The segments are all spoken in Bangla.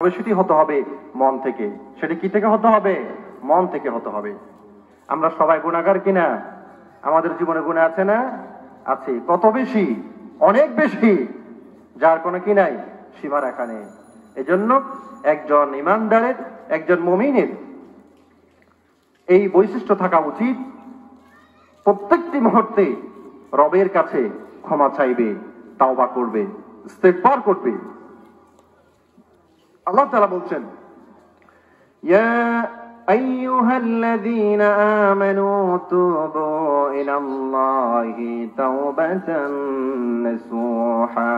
তবে সেটি হতে হবে মন থেকে। সেটি কি থেকে হতে হবে? মন থেকে হতে হবে। আমরা সবাই গুনাহগার কিনা? আমাদের জীবনে গুনাহ আছে না? আছে। কত বেশি? অনেক বেশি, যার কোনো কি নাই, সীমা রেখা নেই। এজন্য একজন ঈমানদারের, একজন মুমিনের এই বৈশিষ্ট্য থাকা উচিত, প্রত্যেকটি মুহূর্তে রবের কাছে ক্ষমা চাইবে, তাওবা করবে, ইস্তেগফার করবে। আল্লাহ তাআলা বলছেন, ইয়া আইয়ুহাল্লাযীনা আমানু তুবু ইলাল্লাহি তাওবাতান নাসুহা।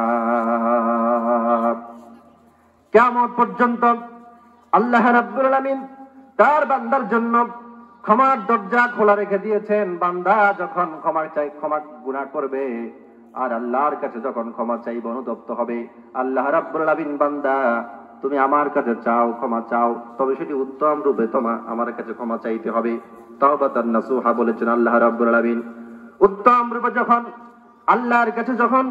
কিয়ামত পর্যন্ত আল্লাহ রাব্বুল আলামিন তার বান্দার জন্য ক্ষমার দরজা খোলা রেখে দিয়েছেন। বান্দা যখন ক্ষমা গুনাহ করবে আর আল্লাহর কাছে যখন ক্ষমা চাইবে, অনুতপ্ত হবে, আল্লাহ রাব্বুল আলামিন, বান্দা তুমি আমার কাছে চাও, ক্ষমা চাও, তবে সেটি উত্তম রূপে আমার কাছে ক্ষমা চাইতে হবে। তাওবাতান নাসুহা বলেছেন আল্লাহ রাব্বুল আলামিন। উত্তম রূপে যখন আল্লাহর কাছে, যখন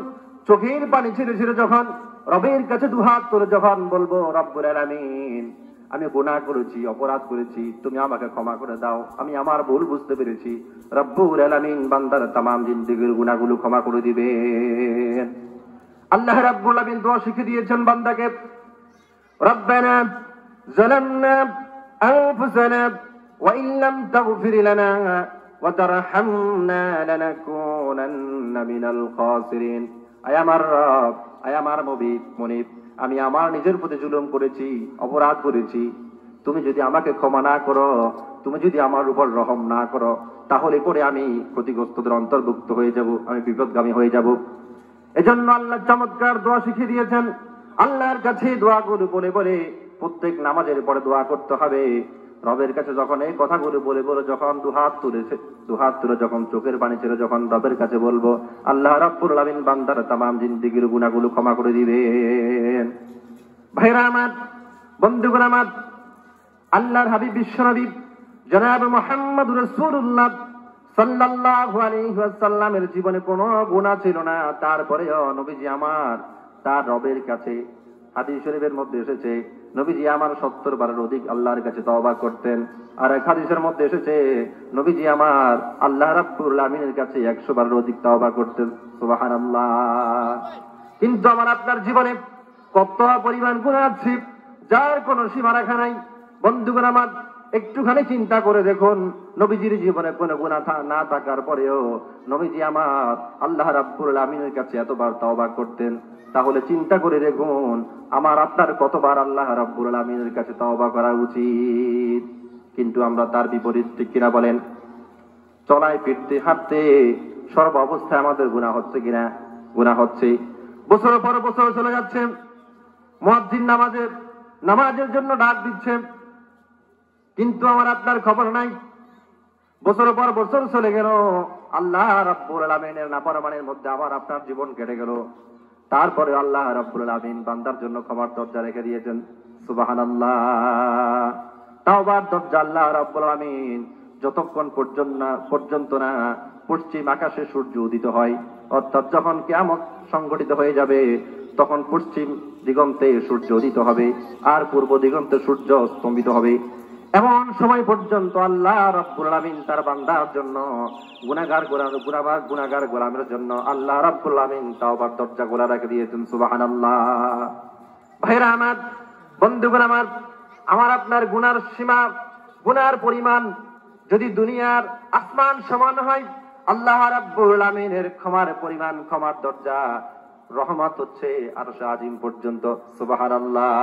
চোখের পানি ছেড়ে ছেড়ে যখন রবের কাছে দুহাত তুলে যখন বলবো, রব্বুল আলামিন আমি গুনাহ করেছি, অপরাধ করেছি, তুমি আমাকে ক্ষমা করে দাও, আমি আমার ভুল বুঝতে পেরেছি, রব্বুল আলামিন বান্দার তামাম জিন্দেগীর গুনাহগুলো ক্ষমা করে দিবেন। আল্লাহ রাব্বুল আলামিন দোয়া শিখিয়ে দিয়েছেন বান্দাকে, রব্বানা যালামনা আনফুসানা ওয়া ইন লাম তাগফির লানা ওয়া তারহামনা লানাকুনান্না মিনাল খাসিরিন। আয় আমার রব, আয় আমার মুনিব, আমি আমার নিজের প্রতি জুলুম করেছি, অপরাধ করেছি। তুমি যদি আমাকে ক্ষমা না করো, তুমি যদি আমার উপর রহম না করো, তাহলে পরে আমি ক্ষতিগ্রস্তদের অন্তর্ভুক্ত হয়ে যাব, আমি বিপদগামী হয়ে যাব। এজন্য আল্লাহ চমৎকার দোয়া শিখিয়ে দিয়েছেন। আল্লাহর কাছে দোয়াগুলো বলে বলে প্রত্যেক নামাজের পরে দোয়া করতে হবে। রবের কাছে যখন এই কথাগুলো বলে বলে যখন দুহাত তুলে যখন চোখের পানি ছেড়ে যখন রবের কাছে বলবো, আল্লাহ রাব্বুল আলামিন বান্দার তামাম জিন্দেগীর গুনাহগুলো ক্ষমা করে দিবেন। ভাইরা আমার, বন্ধুগণ আমার, আল্লাহর হাবিব বিশ্বনবী জনাব মুহাম্মদুর রাসূলুল্লাহ সাল্লাল্লাহু আলাইহি ওয়াসাল্লামের জীবনে কোনো গুনাহ ছিল না। তারপরেও নবীজি আমার তার রবের কাছে, হাদিস শরীফের মধ্যে এসেছে, নবীজি আমার 70 বারের অধিক আল্লাহর কাছে তওবা করতেন। আর এক হাদিসের মধ্যে এসেছে, নবীজি আমার আল্লাহ রাব্বুল আলামিনের কাছে 100 বারের অধিক তওবা করতেন। সুবহানাল্লাহ। কিন্তু আমার আপনার জীবনে কত পরিমাণ গুনাহ আছে, যার কোনো সীমা রেখা নাই। বন্ধুগণ আমার, একটুখানি চিন্তা করে দেখুন, নবীজির জীবনে কোনো গুনাহ না থাকার পরেও নবীজি আমার আল্লাহ রাব্বুল আলামিনের কাছে এতবার তওবা করতেন। তাহলে চিন্তা করে দেখুন, আমার আপনার কতবার আল্লাহ রাব্বুল আলামিনের কাছে তওবা করা উচিত। কিন্তু আমরা তার বিপরীত, ঠিক কিনা বলেন? চলায় ফিরতে হাঁটতে সর্ব অবস্থায় আমাদের গুনাহ হচ্ছে কিনা? গুনাহ হচ্ছে। বছরের পর বছর চলে যাচ্ছে, মুয়াজ্জিন নামাজের জন্য ডাক দিচ্ছে, কিন্তু আমার আপনার খবর নাই। বছরের পর বছর চলে গেল, আল্লাহ রাব্বুল আলামিনের নাফরমানির মধ্যে আমার আপনার জীবন কেটে গেল। তারপরে আল্লাহ রাব্বুল আলামিন বান্দার জন্য ক্ষমার দরজা রেখে দিয়েছেন। সুবহানাল্লাহ। তাওবার দরজা আল্লাহ রাব্বুল আলামিন যতক্ষণ পর্যন্ত না পশ্চিম আকাশে সূর্য উদিত হয়, অর্থাৎ যখন কিয়ামত সংঘটিত হয়ে যাবে, তখন পশ্চিম দিগন্তে সূর্য উদিত হবে আর পূর্ব দিগন্তে সূর্য স্তম্ভিত হবে। এমন সময় পর্যন্ত আল্লাহ রাব্বুল আলামিন তার বান্দার জন্য, গুনাহগার গোলামের জন্য আল্লাহ রাব্বুল আলামিন তাওবার দরজা খোলা রেখে দিয়েছেন। সুবহানাল্লাহ। ভাইরা আমার, বন্ধুগণ আমার আপনার গুনার সীমা, গুনার পরিমাণ যদি দুনিয়ার আসমান সমান হয়, আল্লাহ রাব্বুল আলামিনের ক্ষমার পরিমাণ, ক্ষমার দরজা, রহমত হচ্ছে আরশ আজিম পর্যন্ত। সুবহানাল্লাহ।